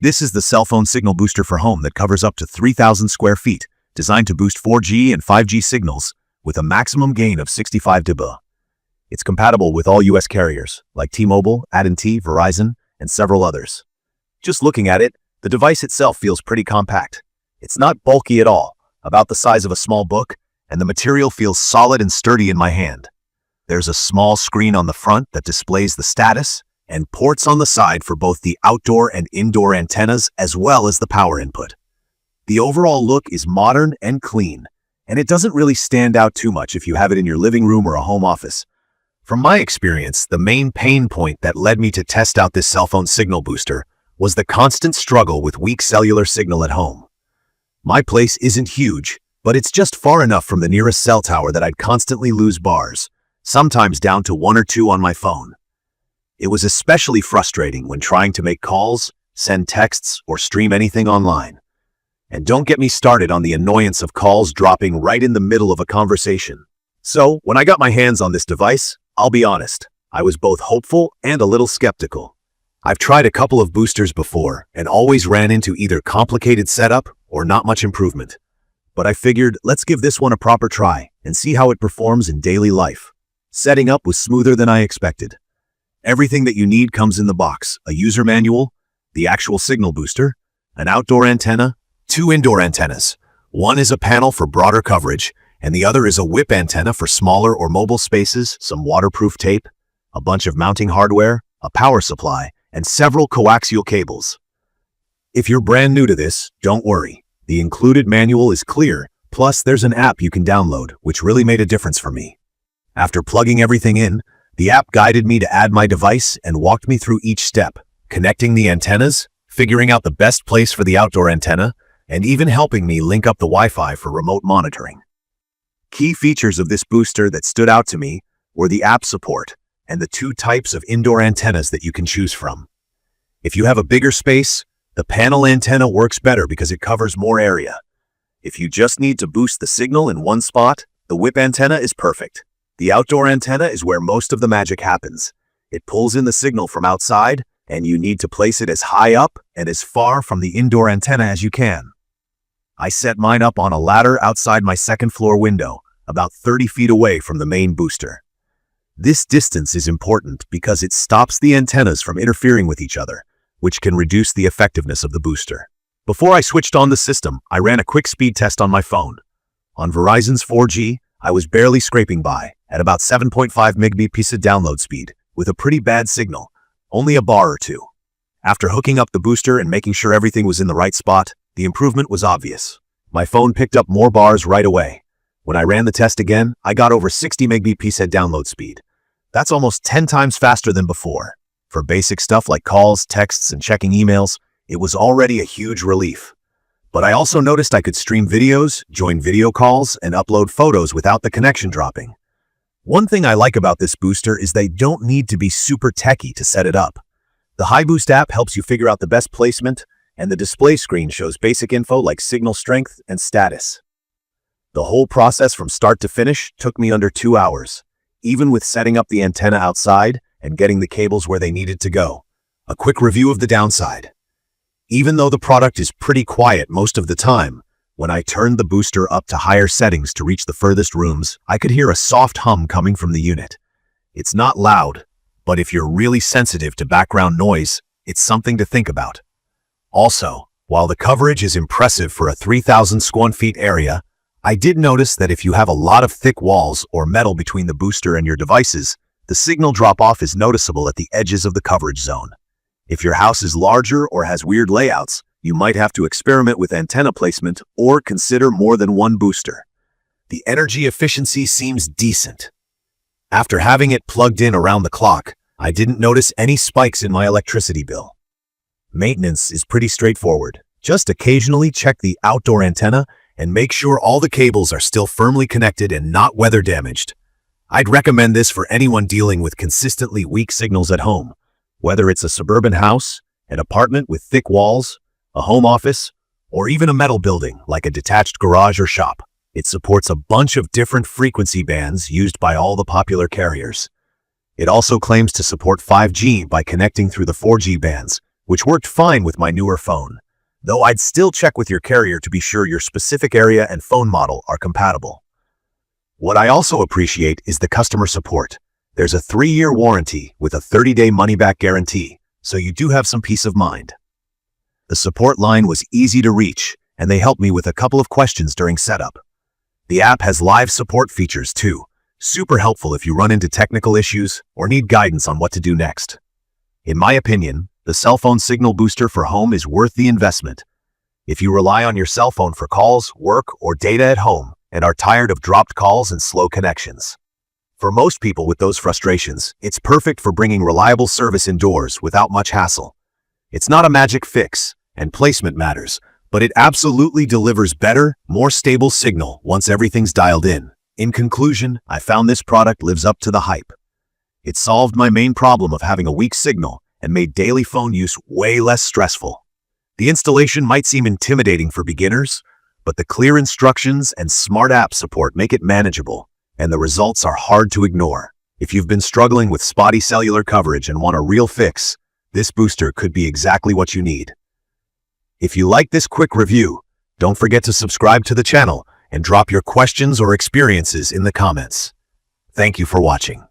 This is the cell phone signal booster for home that covers up to 3,000 square feet, designed to boost 4G and 5G signals with a maximum gain of 65 dB. It's compatible with all US carriers, like T-Mobile, AT&T, Verizon, and several others. Just looking at it, the device itself feels pretty compact. It's not bulky at all, about the size of a small book, and the material feels solid and sturdy in my hand. There's a small screen on the front that displays the status, and ports on the side for both the outdoor and indoor antennas as well as the power input. The overall look is modern and clean, and it doesn't really stand out too much if you have it in your living room or a home office. From my experience, the main pain point that led me to test out this cell phone signal booster was the constant struggle with weak cellular signal at home. My place isn't huge, but it's just far enough from the nearest cell tower that I'd constantly lose bars, sometimes down to 1 or 2 on my phone. It was especially frustrating when trying to make calls, send texts, or stream anything online. And don't get me started on the annoyance of calls dropping right in the middle of a conversation. So, when I got my hands on this device, I'll be honest, I was both hopeful and a little skeptical. I've tried a couple of boosters before and always ran into either complicated setup or not much improvement. But I figured, let's give this one a proper try and see how it performs in daily life. Setting up was smoother than I expected. Everything that you need comes in the box: a user manual, the actual signal booster, an outdoor antenna, 2 indoor antennas. One is a panel for broader coverage, and the other is a whip antenna for smaller or mobile spaces, some waterproof tape, a bunch of mounting hardware, a power supply, and several coaxial cables. If you're brand new to this, don't worry. The included manual is clear, plus there's an app you can download, which really made a difference for me. After plugging everything in, the app guided me to add my device and walked me through each step, connecting the antennas, figuring out the best place for the outdoor antenna, and even helping me link up the Wi-Fi for remote monitoring. Key features of this booster that stood out to me were the app support and the 2 types of indoor antennas that you can choose from. If you have a bigger space, the panel antenna works better because it covers more area. If you just need to boost the signal in one spot, the whip antenna is perfect. The outdoor antenna is where most of the magic happens. It pulls in the signal from outside, and you need to place it as high up and as far from the indoor antenna as you can. I set mine up on a ladder outside my 2nd floor window, about 30 feet away from the main booster. This distance is important because it stops the antennas from interfering with each other, which can reduce the effectiveness of the booster. Before I switched on the system, I ran a quick speed test on my phone. On Verizon's 4G, I was barely scraping by, at about 7.5 Mbps download speed, with a pretty bad signal, only a bar or 2. After hooking up the booster and making sure everything was in the right spot, the improvement was obvious. My phone picked up more bars right away. When I ran the test again, I got over 60 Mbps download speed. That's almost 10 times faster than before. For basic stuff like calls, texts, and checking emails, it was already a huge relief. But I also noticed I could stream videos, join video calls, and upload photos without the connection dropping. One thing I like about this booster is they don't need to be super techy to set it up. The Hiboost app helps you figure out the best placement, and the display screen shows basic info like signal strength and status. The whole process from start to finish took me under 2 hours, even with setting up the antenna outside and getting the cables where they needed to go. A quick review of the downside. Even though the product is pretty quiet most of the time, when I turned the booster up to higher settings to reach the furthest rooms, I could hear a soft hum coming from the unit. It's not loud, but if you're really sensitive to background noise, it's something to think about. Also, while the coverage is impressive for a 3,000 Sq.Ft area, I did notice that if you have a lot of thick walls or metal between the booster and your devices, the signal drop-off is noticeable at the edges of the coverage zone. If your house is larger or has weird layouts, you might have to experiment with antenna placement or consider more than one booster. The energy efficiency seems decent. After having it plugged in around the clock, I didn't notice any spikes in my electricity bill. Maintenance is pretty straightforward. Just occasionally check the outdoor antenna and make sure all the cables are still firmly connected and not weather damaged. I'd recommend this for anyone dealing with consistently weak signals at home, whether it's a suburban house, an apartment with thick walls, a home office, or even a metal building like a detached garage or shop. It supports a bunch of different frequency bands used by all the popular carriers. It also claims to support 5G by connecting through the 4G bands, which worked fine with my newer phone, though I'd still check with your carrier to be sure your specific area and phone model are compatible. What I also appreciate is the customer support. There's a 3-year warranty with a 30-day money-back guarantee, so you do have some peace of mind. The support line was easy to reach, and they helped me with a couple of questions during setup. The app has live support features too, super helpful if you run into technical issues or need guidance on what to do next. In my opinion, the cell phone signal booster for home is worth the investment. If you rely on your cell phone for calls, work, or data at home, and are tired of dropped calls and slow connections. For most people with those frustrations, it's perfect for bringing reliable service indoors without much hassle. It's not a magic fix, and placement matters, but it absolutely delivers better, more stable signal once everything's dialed in. In conclusion, I found this product lives up to the hype. It solved my main problem of having a weak signal and made daily phone use way less stressful. The installation might seem intimidating for beginners, but the clear instructions and smart app support make it manageable, and the results are hard to ignore. If you've been struggling with spotty cellular coverage and want a real fix, this booster could be exactly what you need. If you like this quick review, don't forget to subscribe to the channel and drop your questions or experiences in the comments. Thank you for watching.